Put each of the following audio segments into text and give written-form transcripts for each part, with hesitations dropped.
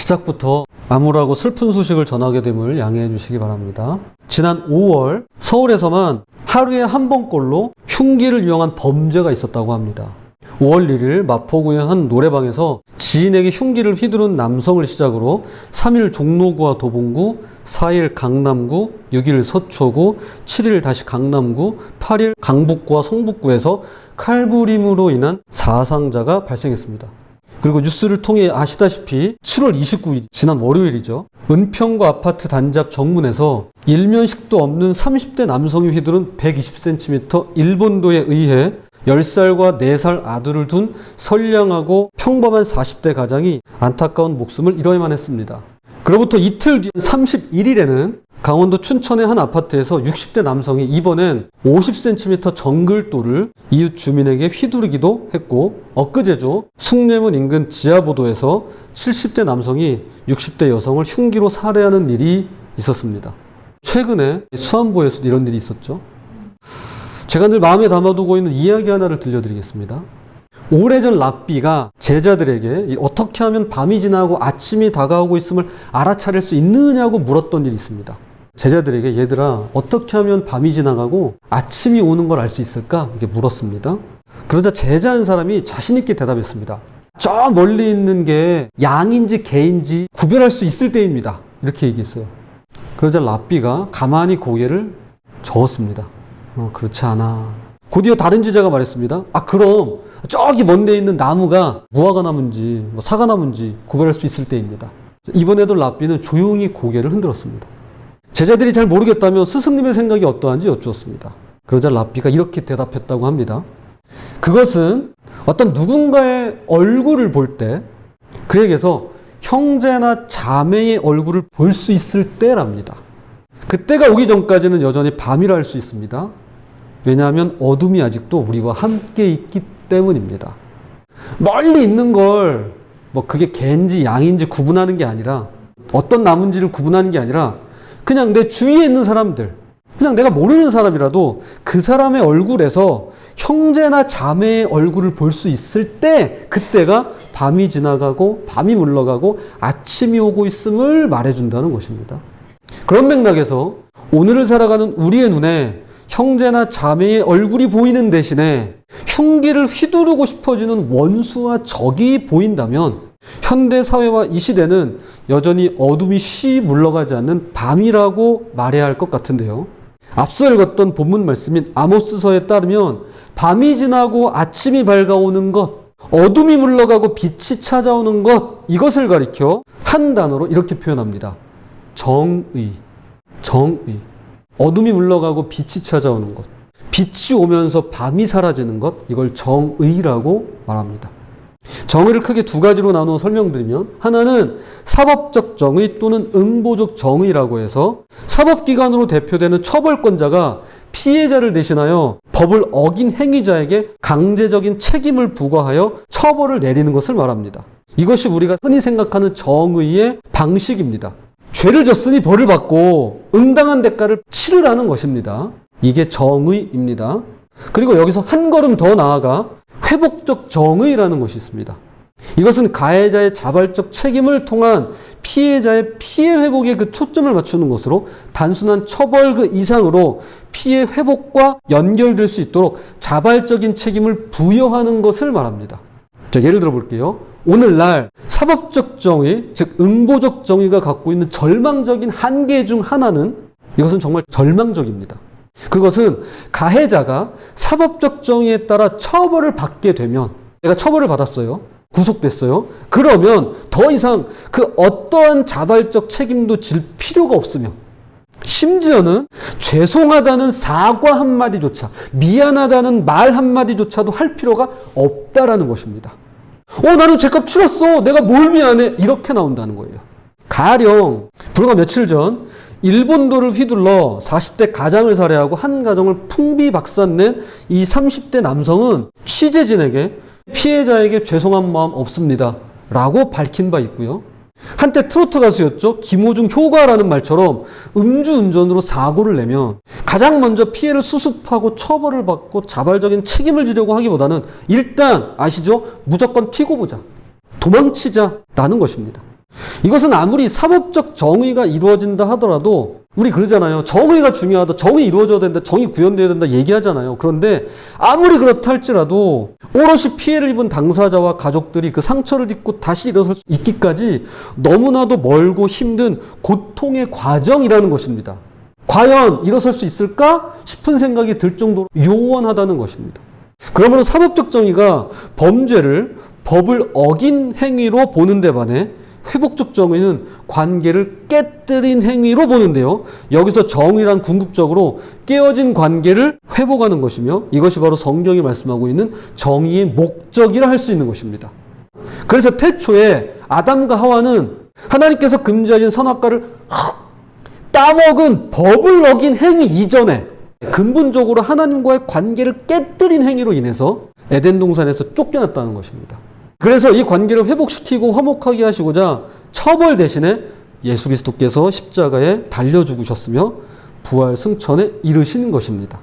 시작부터 암울하고 슬픈 소식을 전하게 됨을 양해해 주시기 바랍니다. 지난 5월 서울에서만 하루에 한 번꼴로 흉기를 이용한 범죄가 있었다고 합니다. 5월 1일 마포구의 한 노래방에서 지인에게 흉기를 휘두른 남성을 시작으로 3일 종로구와 도봉구, 4일 강남구, 6일 서초구, 7일 다시 강남구, 8일 강북구와 성북구에서 칼부림으로 인한 사상자가 발생했습니다. 그리고 뉴스를 통해 아시다시피 7월 29일 지난 월요일이죠. 은평구 아파트 단지 앞 정문에서 일면식도 없는 30대 남성이 휘두른 120cm 일본도에 의해 10살과 4살 아들을 둔 선량하고 평범한 40대 가장이 안타까운 목숨을 잃어야만 했습니다. 그로부터 이틀 뒤 31일에는 강원도 춘천의 한 아파트에서 60대 남성이 이번엔 50cm 정글도를 이웃 주민에게 휘두르기도 했고, 엊그제죠. 숭례문 인근 지하보도에서 70대 남성이 60대 여성을 흉기로 살해하는 일이 있었습니다. 최근에 수안보에서도 이런 일이 있었죠. 제가 늘 마음에 담아두고 있는 이야기 하나를 들려드리겠습니다. 오래전 랍비가 제자들에게 어떻게 하면 밤이 지나고 아침이 다가오고 있음을 알아차릴 수 있느냐고 물었던 일이 있습니다. 제자들에게 얘들아 어떻게 하면 밤이 지나가고 아침이 오는 걸 알 수 있을까? 이렇게 물었습니다. 그러자 제자 한 사람이 자신 있게 대답했습니다. 저 멀리 있는 게 양인지 개인지 구별할 수 있을 때입니다. 이렇게 얘기했어요. 그러자 랍비가 가만히 고개를 저었습니다. 그렇지 않아. 곧이어 다른 제자가 말했습니다. 그럼 저기 먼 데 있는 나무가 무화과 나무인지 사과 나무인지 구별할 수 있을 때입니다. 이번에도 랍비는 조용히 고개를 흔들었습니다. 제자들이 잘 모르겠다며 스승님의 생각이 어떠한지 여쭈었습니다. 그러자 랍비가 이렇게 대답했다고 합니다. 그것은 어떤 누군가의 얼굴을 볼 때 그에게서 형제나 자매의 얼굴을 볼 수 있을 때랍니다. 그때가 오기 전까지는 여전히 밤이라 할 수 있습니다. 왜냐하면 어둠이 아직도 우리와 함께 있기 때문입니다. 멀리 있는 걸 그게 개인지 양인지 구분하는 게 아니라 어떤 나무인지를 구분하는 게 아니라 그냥 내 주위에 있는 사람들, 그냥 내가 모르는 사람이라도 그 사람의 얼굴에서 형제나 자매의 얼굴을 볼 수 있을 때 그때가 밤이 지나가고 밤이 물러가고 아침이 오고 있음을 말해준다는 것입니다. 그런 맥락에서 오늘을 살아가는 우리의 눈에 형제나 자매의 얼굴이 보이는 대신에 흉기를 휘두르고 싶어지는 원수와 적이 보인다면 현대사회와 이 시대는 여전히 어둠이 쉬 물러가지 않는 밤이라고 말해야 할 것 같은데요. 앞서 읽었던 본문 말씀인 아모스서에 따르면 밤이 지나고 아침이 밝아오는 것, 어둠이 물러가고 빛이 찾아오는 것, 이것을 가리켜 한 단어로 이렇게 표현합니다. 정의. 정의. 어둠이 물러가고 빛이 찾아오는 것, 빛이 오면서 밤이 사라지는 것, 이걸 정의라고 말합니다. 정의를 크게 두 가지로 나누어 설명드리면, 하나는 사법적 정의 또는 응보적 정의라고 해서 사법기관으로 대표되는 처벌권자가 피해자를 대신하여 법을 어긴 행위자에게 강제적인 책임을 부과하여 처벌을 내리는 것을 말합니다. 이것이 우리가 흔히 생각하는 정의의 방식입니다. 죄를 졌으니 벌을 받고 응당한 대가를 치르라는 것입니다. 이게 정의입니다. 그리고 여기서 한 걸음 더 나아가 회복적 정의라는 것이 있습니다. 이것은 가해자의 자발적 책임을 통한 피해자의 피해 회복에 그 초점을 맞추는 것으로 단순한 처벌 그 이상으로 피해 회복과 연결될 수 있도록 자발적인 책임을 부여하는 것을 말합니다. 자, 예를 들어 볼게요. 오늘날 사법적 정의, 즉 응보적 정의가 갖고 있는 절망적인 한계 중 하나는 이것은 정말 절망적입니다. 그것은 가해자가 사법적 정의에 따라 처벌을 받게 되면 내가 처벌을 받았어요. 구속됐어요. 그러면 더 이상 그 어떠한 자발적 책임도 질 필요가 없으며 심지어는 죄송하다는 사과 한마디조차 미안하다는 말 한마디조차도 할 필요가 없다라는 것입니다. 나는 죄값 치렀어. 내가 뭘 미안해. 이렇게 나온다는 거예요. 가령 불과 며칠 전 일본도를 휘둘러 40대 가장을 살해하고 한 가정을 풍비박산낸 이 30대 남성은 취재진에게 피해자에게 죄송한 마음 없습니다 라고 밝힌 바 있고요. 한때 트로트 가수였죠. 김호중 효과라는 말처럼 음주운전으로 사고를 내면 가장 먼저 피해를 수습하고 처벌을 받고 자발적인 책임을 지려고 하기보다는 일단 아시죠? 무조건 튀고 보자. 도망치자라는 것입니다. 이것은 아무리 사법적 정의가 이루어진다 하더라도 우리 그러잖아요. 정의가 중요하다. 정의 이루어져야 된다. 정의 구현돼야 된다. 얘기하잖아요. 그런데 아무리 그렇다 할지라도 오롯이 피해를 입은 당사자와 가족들이 그 상처를 딛고 다시 일어설 수 있기까지 너무나도 멀고 힘든 고통의 과정이라는 것입니다. 과연 일어설 수 있을까 싶은 생각이 들 정도로 요원하다는 것입니다. 그러므로 사법적 정의가 범죄를 법을 어긴 행위로 보는 데 반해 회복적 정의는 관계를 깨뜨린 행위로 보는데요. 여기서 정의란 궁극적으로 깨어진 관계를 회복하는 것이며 이것이 바로 성경이 말씀하고 있는 정의의 목적이라 할 수 있는 것입니다. 그래서 태초에 아담과 하와는 하나님께서 금지하신 선악과를 따먹은 법을 어긴 행위 이전에 근본적으로 하나님과의 관계를 깨뜨린 행위로 인해서 에덴 동산에서 쫓겨났다는 것입니다. 그래서 이 관계를 회복시키고 화목하게 하시고자 처벌 대신에 예수 그리스도께서 십자가에 달려 죽으셨으며 부활 승천에 이르시는 것입니다.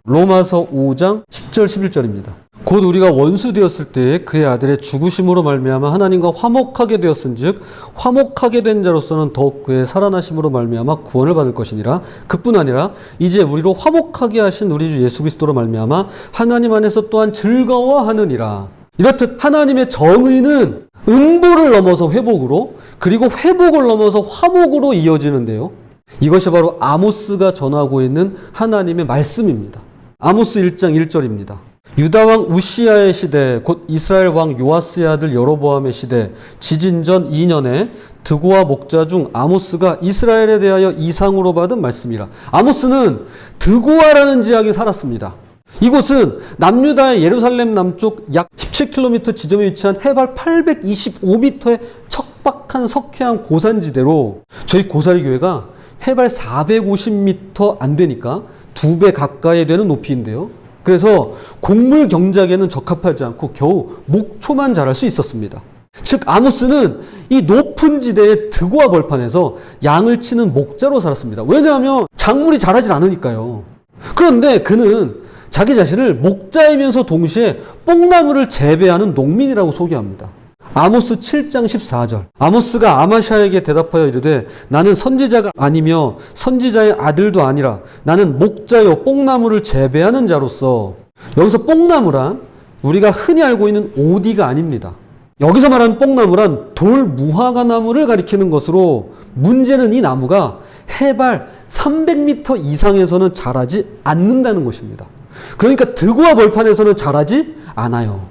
로마서 5장 10절 11절입니다. 곧 우리가 원수 되었을 때에 그의 아들의 죽으심으로 말미암아 하나님과 화목하게 되었은즉 화목하게 된 자로서는 더욱 그의 살아나심으로 말미암아 구원을 받을 것이니라. 그뿐 아니라 이제 우리로 화목하게 하신 우리 주 예수 그리스도로 말미암아 하나님 안에서 또한 즐거워하느니라. 이렇듯 하나님의 정의는 응보를 넘어서 회복으로, 그리고 회복을 넘어서 화목으로 이어지는데요. 이것이 바로 아모스가 전하고 있는 하나님의 말씀입니다. 아모스 1장 1절입니다. 유다왕 우시야의 시대, 곧 이스라엘 왕 요아스의 아들 여로보암의 시대, 지진전 2년에 드고와 목자 중 아모스가 이스라엘에 대하여 이상으로 받은 말씀이라. 아모스는 드고아라는 지역에 살았습니다. 이곳은 남유다의 예루살렘 남쪽 약 17km 지점에 위치한 해발 825m의 척박한 석회암 고산지대로 저희 고사리교회가 해발 450m 안 되니까 2배 가까이 되는 높이인데요. 그래서 곡물 경작에는 적합하지 않고 겨우 목초만 자랄 수 있었습니다. 즉 아모스는 이 높은 지대의 드고아 벌판에서 양을 치는 목자로 살았습니다. 왜냐하면 작물이 자라질 않으니까요. 그런데 그는 자기 자신을 목자이면서 동시에 뽕나무를 재배하는 농민이라고 소개합니다. 아모스 7장 14절. 아모스가 아마샤에게 대답하여 이르되 나는 선지자가 아니며 선지자의 아들도 아니라 나는 목자요 뽕나무를 재배하는 자로서. 여기서 뽕나무란 우리가 흔히 알고 있는 오디가 아닙니다. 여기서 말하는 뽕나무란 돌 무화과 나무를 가리키는 것으로, 문제는 이 나무가 해발 300m 이상에서는 자라지 않는다는 것입니다. 그러니까 드고아 벌판에서는 자라지 않아요.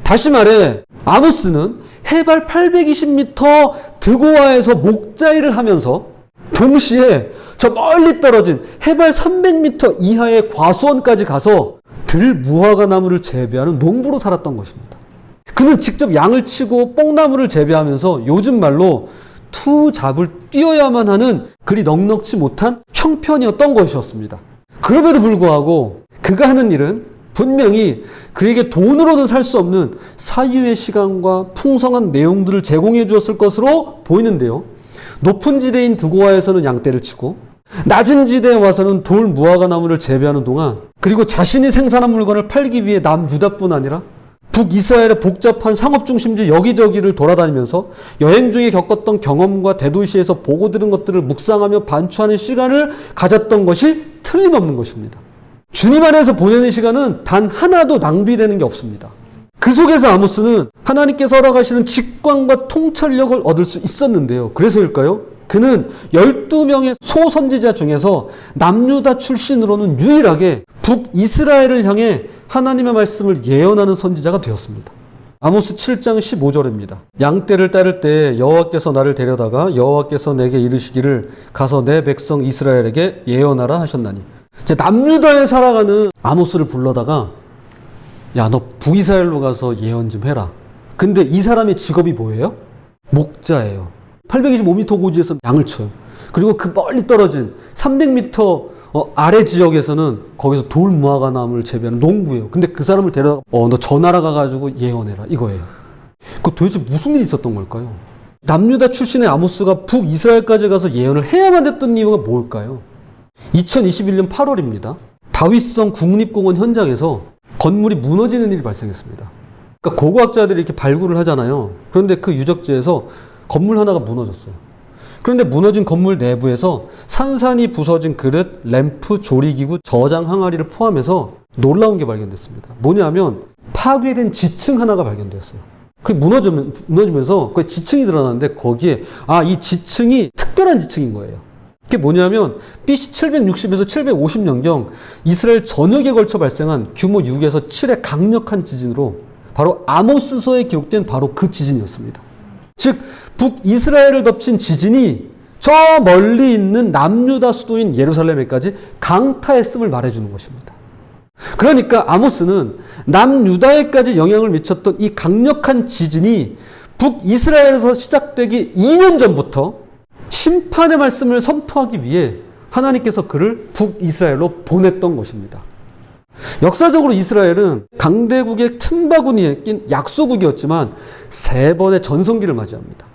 다시 말해 아모스는 해발 820m 드고아에서 목자일을 하면서 동시에 저 멀리 떨어진 해발 300m 이하의 과수원까지 가서 들 무화과 나무를 재배하는 농부로 살았던 것입니다. 그는 직접 양을 치고 뽕나무를 재배하면서 요즘 말로 투잡을 뛰어야만 하는 그리 넉넉지 못한 형편이었던 것이었습니다. 그럼에도 불구하고 그가 하는 일은 분명히 그에게 돈으로는 살 수 없는 사유의 시간과 풍성한 내용들을 제공해 주었을 것으로 보이는데요. 높은 지대인 드고아에서는 양떼를 치고 낮은 지대에 와서는 돌 무화과 나무를 재배하는 동안, 그리고 자신이 생산한 물건을 팔기 위해 남유다뿐 아니라 북이스라엘의 복잡한 상업 중심지 여기저기를 돌아다니면서 여행 중에 겪었던 경험과 대도시에서 보고 들은 것들을 묵상하며 반추하는 시간을 가졌던 것이 틀림없는 것입니다. 주님 안에서 보내는 시간은 단 하나도 낭비되는 게 없습니다. 그 속에서 아모스는 하나님께서 허락하시는 직관과 통찰력을 얻을 수 있었는데요. 그래서일까요? 그는 12명의 소선지자 중에서 남유다 출신으로는 유일하게 북이스라엘을 향해 하나님의 말씀을 예언하는 선지자가 되었습니다. 아모스 7장 15절입니다. 양떼를 따를 때 여호와께서 나를 데려다가 여호와께서 내게 이르시기를 가서 내 백성 이스라엘에게 예언하라 하셨나니. 남유다에 살아가는 아모스를 불러다가 야, 너 북이스라엘로 가서 예언 좀 해라. 근데 이 사람의 직업이 뭐예요? 목자예요. 825m 고지에서 양을 쳐요. 그리고 그 멀리 떨어진 300m 아래 지역에서는 거기서 돌 무화과 나무를 재배하는 농부예요. 근데 그 사람을 데려다가 너 저 나라 가가지고 예언해라 이거예요. 그 도대체 무슨 일이 있었던 걸까요? 남유다 출신의 아모스가 북이스라엘까지 가서 예언을 해야만 됐던 이유가 뭘까요? 2021년 8월입니다. 다윗성 국립공원 현장에서 건물이 무너지는 일이 발생했습니다. 그러니까 고고학자들이 이렇게 발굴을 하잖아요. 그런데 그 유적지에서 건물 하나가 무너졌어요. 그런데 무너진 건물 내부에서 산산이 부서진 그릇, 램프, 조리기구, 저장 항아리를 포함해서 놀라운 게 발견됐습니다. 뭐냐면 파괴된 지층 하나가 발견되었어요. 그게 무너지면서 거기 지층이 드러나는데 거기에 이 지층이 특별한 지층인 거예요. 그게 뭐냐면 BC 760에서 750년경 이스라엘 전역에 걸쳐 발생한 규모 6에서 7의 강력한 지진으로 바로 아모스서에 기록된 바로 그 지진이었습니다. 즉 북이스라엘을 덮친 지진이 저 멀리 있는 남유다 수도인 예루살렘에까지 강타했음을 말해주는 것입니다. 그러니까 아모스는 남유다에까지 영향을 미쳤던 이 강력한 지진이 북이스라엘에서 시작되기 2년 전부터 심판의 말씀을 선포하기 위해 하나님께서 그를 북이스라엘로 보냈던 것입니다. 역사적으로 이스라엘은 강대국의 틈바구니에 낀 약소국이었지만 3번의 전성기를 맞이합니다.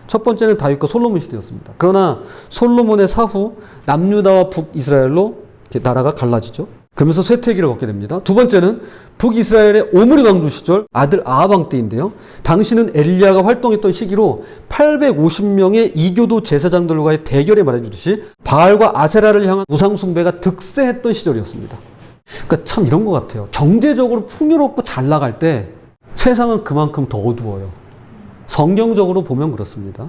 첫 번째는 다윗과 솔로몬 시대였습니다. 그러나 솔로몬의 사후 남유다와 북이스라엘로 나라가 갈라지죠. 그러면서 쇠퇴기를 걷게 됩니다. 두 번째는 북이스라엘의 오므리 왕조 시절 아들 아합 왕 때인데요. 당시는 엘리야가 활동했던 시기로 850명의 이교도 제사장들과의 대결에 말해주듯이 바알과 아세라를 향한 우상 숭배가 득세했던 시절이었습니다. 그러니까 참 이런 것 같아요. 경제적으로 풍요롭고 잘 나갈 때 세상은 그만큼 더 어두워요. 성경적으로 보면 그렇습니다.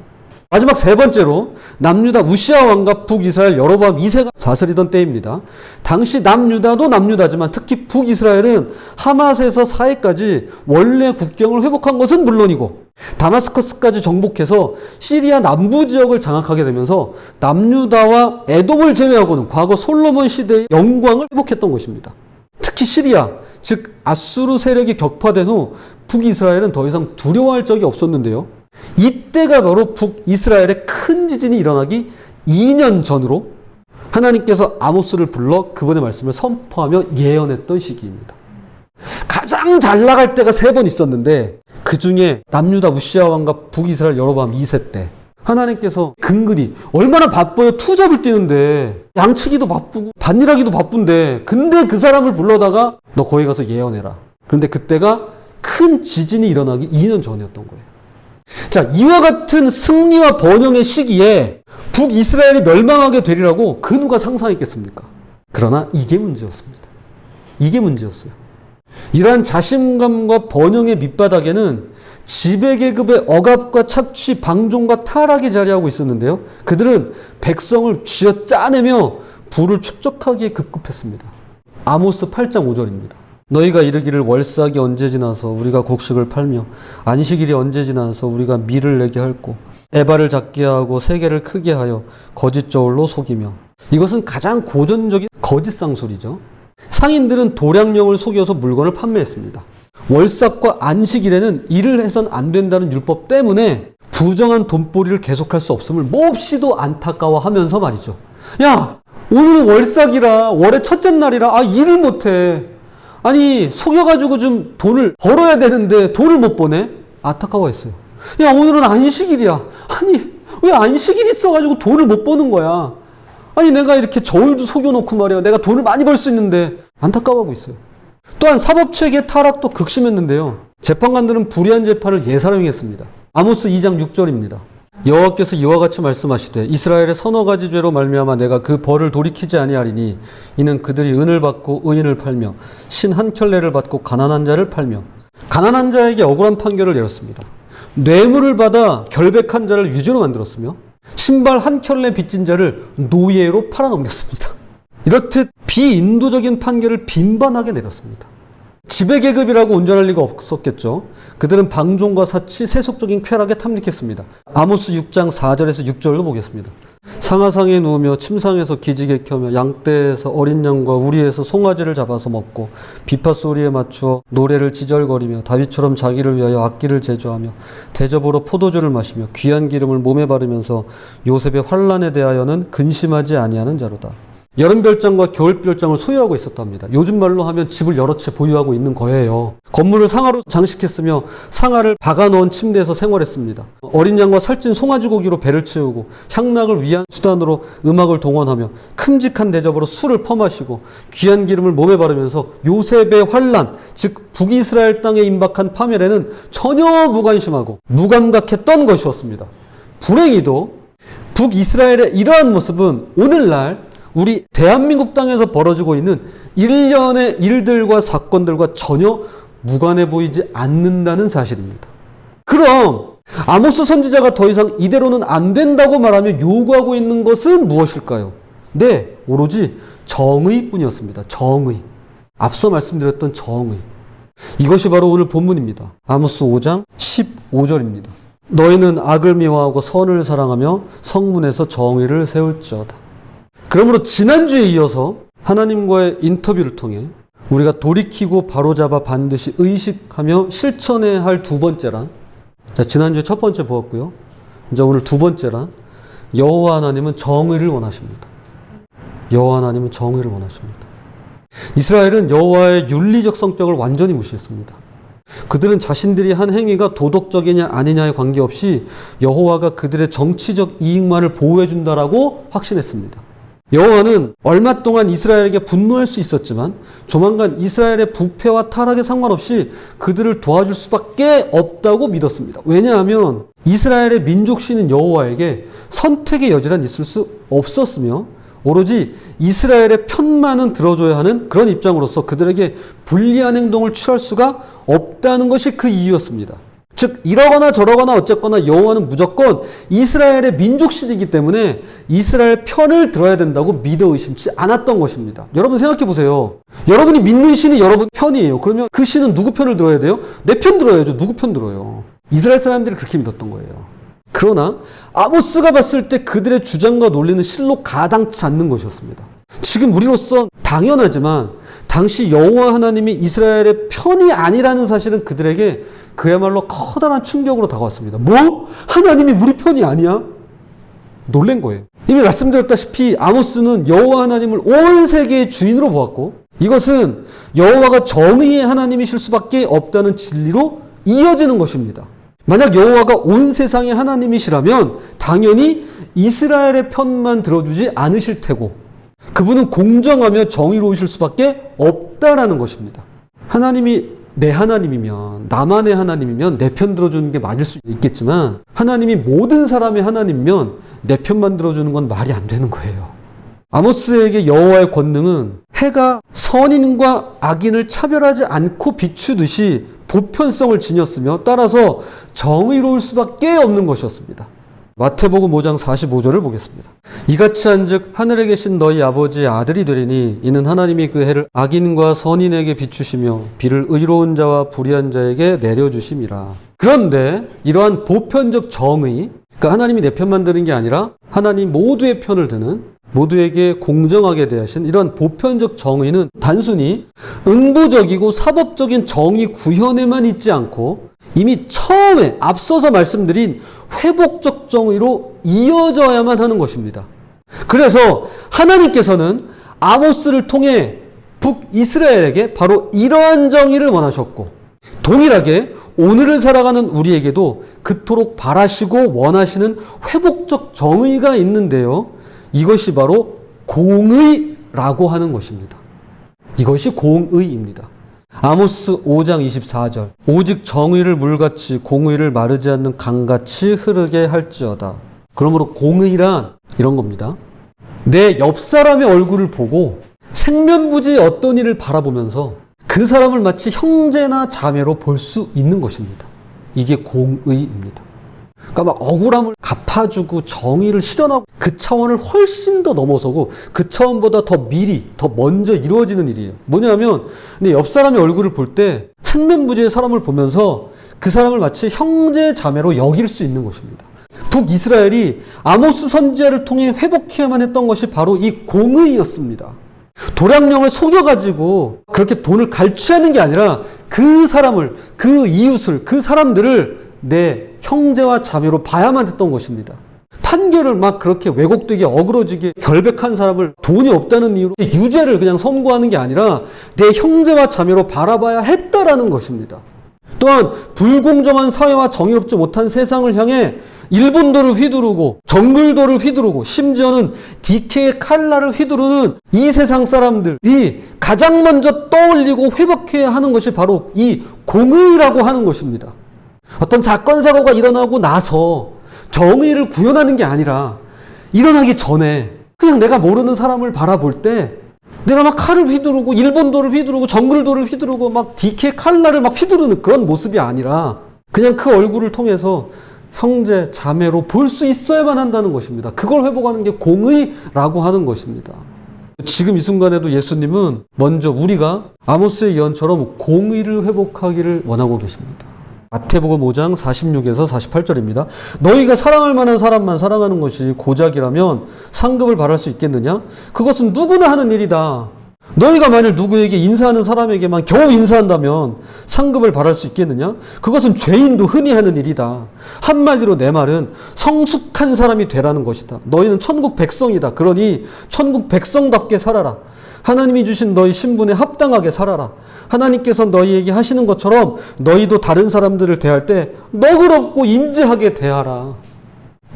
마지막 3번째로 남유다 우시아 왕과 북이스라엘 여로보암 2세가 다스리던 때입니다. 당시 남유다도 남유다지만 특히 북이스라엘은 하맛에서 사해까지 원래 국경을 회복한 것은 물론이고 다마스커스까지 정복해서 시리아 남부 지역을 장악하게 되면서 남유다와 에돔을 제외하고는 과거 솔로몬 시대의 영광을 회복했던 것입니다. 특히 시리아, 즉 아수르 세력이 격파된 후 북이스라엘은 더 이상 두려워할 적이 없었는데요. 이때가 바로 북이스라엘의 큰 지진이 일어나기 2년 전으로 하나님께서 아모스를 불러 그분의 말씀을 선포하며 예언했던 시기입니다. 가장 잘 나갈 때가 3번 있었는데 그 중에 남유다 우시아 왕과 북이스라엘 여로보암 2세 때 하나님께서 근근히 얼마나 바빠요. 투잡을 뛰는데 양치기도 바쁘고 밭일하기도 바쁜데 근데 그 사람을 불러다가 너 거기 가서 예언해라. 그런데 그때가 큰 지진이 일어나기 2년 전이었던 거예요. 자, 이와 같은 승리와 번영의 시기에 북이스라엘이 멸망하게 되리라고 그 누가 상상했겠습니까? 그러나 이게 문제였습니다. 이게 문제였어요. 이러한 자신감과 번영의 밑바닥에는 지배계급의 억압과 착취, 방종과 타락이 자리하고 있었는데요. 그들은 백성을 쥐어짜내며 부를 축적하기에 급급했습니다. 아모스 8장 5절입니다. 너희가 이르기를 월삭이 언제 지나서 우리가 곡식을 팔며 안식일이 언제 지나서 우리가 밀을 내게 할꼬 에바를 작게 하고 세계를 크게 하여 거짓 저울로 속이며. 이것은 가장 고전적인 거짓 상술이죠. 상인들은 도량령을 속여서 물건을 판매했습니다. 월삭과 안식일에는 일을 해선 안 된다는 율법 때문에 부정한 돈벌이를 계속할 수 없음을 몹시도 안타까워하면서 말이죠. 야, 오늘은 월삭이라 월의 첫째 날이라 일을 못해. 아니 속여가지고 좀 돈을 벌어야 되는데 돈을 못 버네? 안타까워했어요. 야, 오늘은 안식일이야. 아니 왜 안식일 있어가지고 돈을 못 버는 거야? 아니 내가 이렇게 저울도 속여놓고 말이야. 내가 돈을 많이 벌 수 있는데 안타까워하고 있어요. 또한 사법체계 타락도 극심했는데요. 재판관들은 불의한 재판을 예사용했습니다. 아모스 2장 6절입니다. 여호와께서 이와 같이 말씀하시되 이스라엘의 서너 가지 죄로 말미암아 내가 그 벌을 돌이키지 아니하리니 이는 그들이 은을 받고 의인을 팔며 신 한 켤레를 받고 가난한 자를 팔며. 가난한 자에게 억울한 판결을 내렸습니다. 뇌물을 받아 결백한 자를 유죄로 만들었으며 신발 한 켤레 빚진 자를 노예로 팔아넘겼습니다. 이렇듯 비인도적인 판결을 빈번하게 내렸습니다. 지배계급이라고 운전할 리가 없었겠죠. 그들은 방종과 사치, 세속적인 쾌락에 탐닉했습니다. 아모스 6장 4절에서 6절로 보겠습니다. 상하상에 누우며 침상에서 기지개 켜며 양떼에서 어린 양과 우리에서 송아지를 잡아서 먹고 비파 소리에 맞추어 노래를 지절거리며 다윗처럼 자기를 위하여 악기를 제조하며 대접으로 포도주를 마시며 귀한 기름을 몸에 바르면서 요셉의 환난에 대하여는 근심하지 아니하는 자로다. 여름별장과 겨울별장을 소유하고 있었답니다. 요즘 말로 하면 집을 여러 채 보유하고 있는 거예요. 건물을 상아로 장식했으며 상아를 박아놓은 침대에서 생활했습니다. 어린 양과 살찐 송아지 고기로 배를 채우고 향락을 위한 수단으로 음악을 동원하며 큼직한 대접으로 술을 퍼마시고 귀한 기름을 몸에 바르면서 요셉의 환난, 즉 북이스라엘 땅에 임박한 파멸에는 전혀 무관심하고 무감각했던 것이었습니다. 불행히도 북이스라엘의 이러한 모습은 오늘날 우리 대한민국 땅에서 벌어지고 있는 일련의 일들과 사건들과 전혀 무관해 보이지 않는다는 사실입니다. 그럼 아모스 선지자가 더 이상 이대로는 안 된다고 말하며 요구하고 있는 것은 무엇일까요? 네, 오로지 정의뿐이었습니다. 정의. 앞서 말씀드렸던 정의. 이것이 바로 오늘 본문입니다. 아모스 5장 15절입니다. 너희는 악을 미워하고 선을 사랑하며 성문에서 정의를 세울지어다. 그러므로 지난주에 이어서 하나님과의 인터뷰를 통해 우리가 돌이키고 바로잡아 반드시 의식하며 실천해야 할 두 번째란, 자, 지난주에 첫 번째 보았고요. 이제 오늘 두 번째란, 여호와 하나님은 정의를 원하십니다. 여호와 하나님은 정의를 원하십니다. 이스라엘은 여호와의 윤리적 성격을 완전히 무시했습니다. 그들은 자신들이 한 행위가 도덕적이냐 아니냐에 관계없이 여호와가 그들의 정치적 이익만을 보호해준다라고 확신했습니다. 여호와는 얼마 동안 이스라엘에게 분노할 수 있었지만 조만간 이스라엘의 부패와 타락에 상관없이 그들을 도와줄 수밖에 없다고 믿었습니다. 왜냐하면 이스라엘의 민족신인 여호와에게 선택의 여지란 있을 수 없었으며 오로지 이스라엘의 편만은 들어줘야 하는 그런 입장으로서 그들에게 불리한 행동을 취할 수가 없다는 것이 그 이유였습니다. 즉 이러거나 저러거나 어쨌거나 여호와는 무조건 이스라엘의 민족신이기 때문에 이스라엘 편을 들어야 된다고 믿어 의심치 않았던 것입니다. 여러분 생각해 보세요. 여러분이 믿는 신이 여러분 편이에요. 그러면 그 신은 누구 편을 들어야 돼요? 내 편 들어야죠. 누구 편 들어요? 이스라엘 사람들이 그렇게 믿었던 거예요. 그러나 아모스가 봤을 때 그들의 주장과 논리는 실로 가당치 않는 것이었습니다. 지금 우리로서 당연하지만 당시 여호와 하나님이 이스라엘의 편이 아니라는 사실은 그들에게 그야말로 커다란 충격으로 다가왔습니다. 뭐? 하나님이 우리 편이 아니야? 놀란 거예요. 이미 말씀드렸다시피 아모스는 여호와 하나님을 온 세계의 주인으로 보았고 이것은 여호와가 정의의 하나님이실 수밖에 없다는 진리로 이어지는 것입니다. 만약 여호와가 온 세상의 하나님이시라면 당연히 이스라엘의 편만 들어주지 않으실 테고 그분은 공정하며 정의로우실 수밖에 없다라는 것입니다. 하나님이 내 하나님이면 나만의 하나님이면 내 편 들어주는 게 맞을 수 있겠지만 하나님이 모든 사람의 하나님이면 내 편만 들어주는 건 말이 안 되는 거예요. 아모스에게 여호와의 권능은 해가 선인과 악인을 차별하지 않고 비추듯이 보편성을 지녔으며 따라서 정의로울 수밖에 없는 것이었습니다. 마태복음 5장 45절을 보겠습니다. 이같이 한즉 하늘에 계신 너희 아버지의 아들이 되리니 이는 하나님이 그 해를 악인과 선인에게 비추시며 비를 의로운 자와 불의한 자에게 내려주심이라. 그런데 이러한 보편적 정의, 그러니까 하나님이 내 편만 드는 게 아니라 하나님 모두의 편을 드는 모두에게 공정하게 대하신 이러한 보편적 정의는 단순히 응보적이고 사법적인 정의 구현에만 있지 않고 이미 처음에 앞서서 말씀드린 회복적 정의로 이어져야만 하는 것입니다. 그래서 하나님께서는 아모스를 통해 북이스라엘에게 바로 이러한 정의를 원하셨고 동일하게 오늘을 살아가는 우리에게도 그토록 바라시고 원하시는 회복적 정의가 있는데요. 이것이 바로 공의라고 하는 것입니다. 이것이 공의입니다. 아모스 5장 24절 오직 정의를 물같이 공의를 마르지 않는 강같이 흐르게 할지어다. 그러므로 공의란 이런 겁니다. 내 옆 사람의 얼굴을 보고 생면부지의 어떤 일을 바라보면서 그 사람을 마치 형제나 자매로 볼 수 있는 것입니다. 이게 공의입니다. 그러니까 막 억울함을 갚아주고 정의를 실현하고 그 차원을 훨씬 더 넘어서고 그 차원보다 더 미리, 더 먼저 이루어지는 일이에요. 뭐냐면 내 옆 사람의 얼굴을 볼 때 생면부지의 사람을 보면서 그 사람을 마치 형제 자매로 여길 수 있는 것입니다. 북이스라엘이 아모스 선지자를 통해 회복해야만 했던 것이 바로 이 공의였습니다. 도량령을 속여가지고 그렇게 돈을 갈취하는 게 아니라 그 사람을, 그 이웃을, 그 사람들을 내 형제와 자매로 봐야만 했던 것입니다. 판결을 막 그렇게 왜곡되게 어그러지게 결백한 사람을 돈이 없다는 이유로 유죄를 그냥 선고하는 게 아니라 내 형제와 자매로 바라봐야 했다라는 것입니다. 또한 불공정한 사회와 정의롭지 못한 세상을 향해 일본도를 휘두르고 정글도를 휘두르고 심지어는 DK의 칼날을 휘두르는 이 세상 사람들이 가장 먼저 떠올리고 회복해야 하는 것이 바로 이 공의라고 하는 것입니다. 어떤 사건 사고가 일어나고 나서 정의를 구현하는 게 아니라 일어나기 전에 그냥 내가 모르는 사람을 바라볼 때 내가 막 칼을 휘두르고 일본도를 휘두르고 정글도를 휘두르고 막 디케 칼날을 막 휘두르는 그런 모습이 아니라 그냥 그 얼굴을 통해서 형제, 자매로 볼 수 있어야만 한다는 것입니다. 그걸 회복하는 게 공의라고 하는 것입니다. 지금 이 순간에도 예수님은 먼저 우리가 아모스의 예언처럼 공의를 회복하기를 원하고 계십니다. 마태복음 5장 46에서 48절입니다. 너희가 사랑할 만한 사람만 사랑하는 것이 고작이라면 상급을 바랄 수 있겠느냐? 그것은 누구나 하는 일이다. 너희가 만일 누구에게 인사하는 사람에게만 겨우 인사한다면 상급을 바랄 수 있겠느냐? 그것은 죄인도 흔히 하는 일이다. 한마디로 내 말은 성숙한 사람이 되라는 것이다. 너희는 천국 백성이다. 그러니 천국 백성답게 살아라. 하나님이 주신 너희 신분에 합당하게 살아라. 하나님께서 너희에게 하시는 것처럼 너희도 다른 사람들을 대할 때 너그럽고 인자하게 대하라.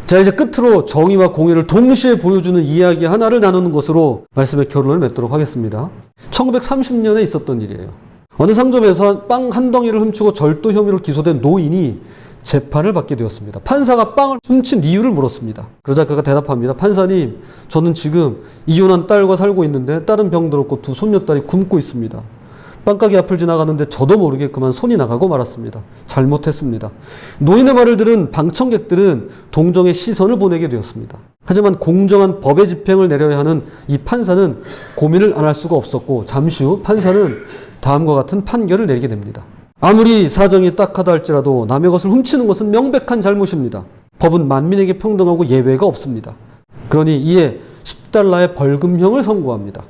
자, 이제 끝으로 정의와 공의를 동시에 보여주는 이야기 하나를 나누는 것으로 말씀의 결론을 맺도록 하겠습니다. 1930년에 있었던 일이에요. 어느 상점에서 빵 한 덩이를 훔치고 절도 혐의로 기소된 노인이 재판을 받게 되었습니다. 판사가 빵을 훔친 이유를 물었습니다. 그러자 그가 대답합니다. 판사님, 저는 지금 이혼한 딸과 살고 있는데 딸은 병들었고 두 손녀딸이 굶고 있습니다. 빵가게 앞을 지나가는데 저도 모르게 그만 손이 나가고 말았습니다. 잘못했습니다. 노인의 말을 들은 방청객들은 동정의 시선을 보내게 되었습니다. 하지만 공정한 법의 집행을 내려야 하는 이 판사는 고민을 안 할 수가 없었고 잠시 후 판사는 다음과 같은 판결을 내리게 됩니다. 아무리 사정이 딱하다 할지라도 남의 것을 훔치는 것은 명백한 잘못입니다. 법은 만민에게 평등하고 예외가 없습니다. 그러니 이에 10달러의 벌금형을 선고합니다.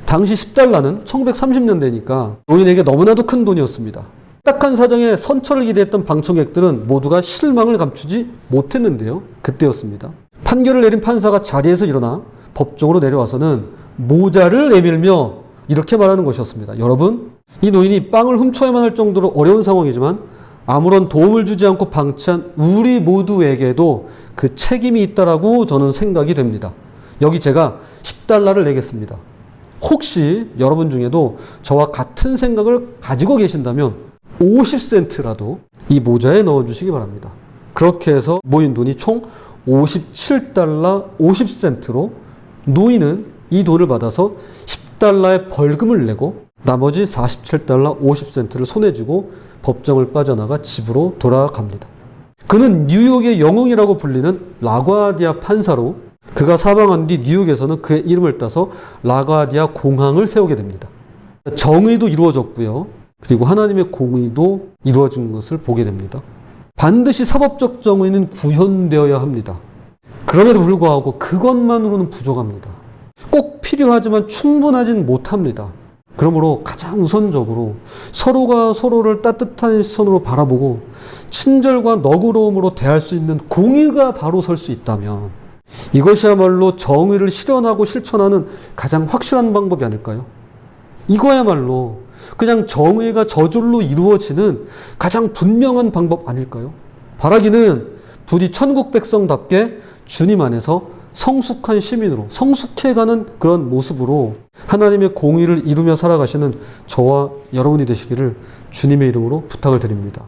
당시 10달러는 1930년대니까 노인에게 너무나도 큰 돈이었습니다. 딱한 사정에 선처를 기대했던 방청객들은 모두가 실망을 감추지 못했는데요. 그때였습니다. 판결을 내린 판사가 자리에서 일어나 법정으로 내려와서는 모자를 내밀며 이렇게 말하는 것이었습니다. 여러분, 이 노인이 빵을 훔쳐야만 할 정도로 어려운 상황이지만 아무런 도움을 주지 않고 방치한 우리 모두에게도 그 책임이 있다라고 저는 생각이 됩니다. 여기 제가 10달러를 내겠습니다. 혹시 여러분 중에도 저와 같은 생각을 가지고 계신다면 50센트라도 이 모자에 넣어주시기 바랍니다. 그렇게 해서 모인 돈이 총 57달러 50센트로 노인은 이 돈을 받아서 10달러의 벌금을 내고 나머지 47달러 50센트를 손에 쥐고 법정을 빠져나가 집으로 돌아갑니다. 그는 뉴욕의 영웅이라고 불리는 라과디아 판사로 그가 사망한 뒤 뉴욕에서는 그의 이름을 따서 라과디아 공항을 세우게 됩니다. 정의도 이루어졌고요. 그리고 하나님의 공의도 이루어진 것을 보게 됩니다. 반드시 사법적 정의는 구현되어야 합니다. 그럼에도 불구하고 그것만으로는 부족합니다. 꼭 필요하지만 충분하진 못합니다. 그러므로 가장 우선적으로 서로가 서로를 따뜻한 시선으로 바라보고 친절과 너그러움으로 대할 수 있는 공의가 바로 설 수 있다면 이것이야말로 정의를 실현하고 실천하는 가장 확실한 방법이 아닐까요? 이거야말로 그냥 정의가 저절로 이루어지는 가장 분명한 방법 아닐까요? 바라기는 부디 천국 백성답게 주님 안에서 성숙한 시민으로 성숙해가는 그런 모습으로 하나님의 공의를 이루며 살아가시는 저와 여러분이 되시기를 주님의 이름으로 부탁을 드립니다.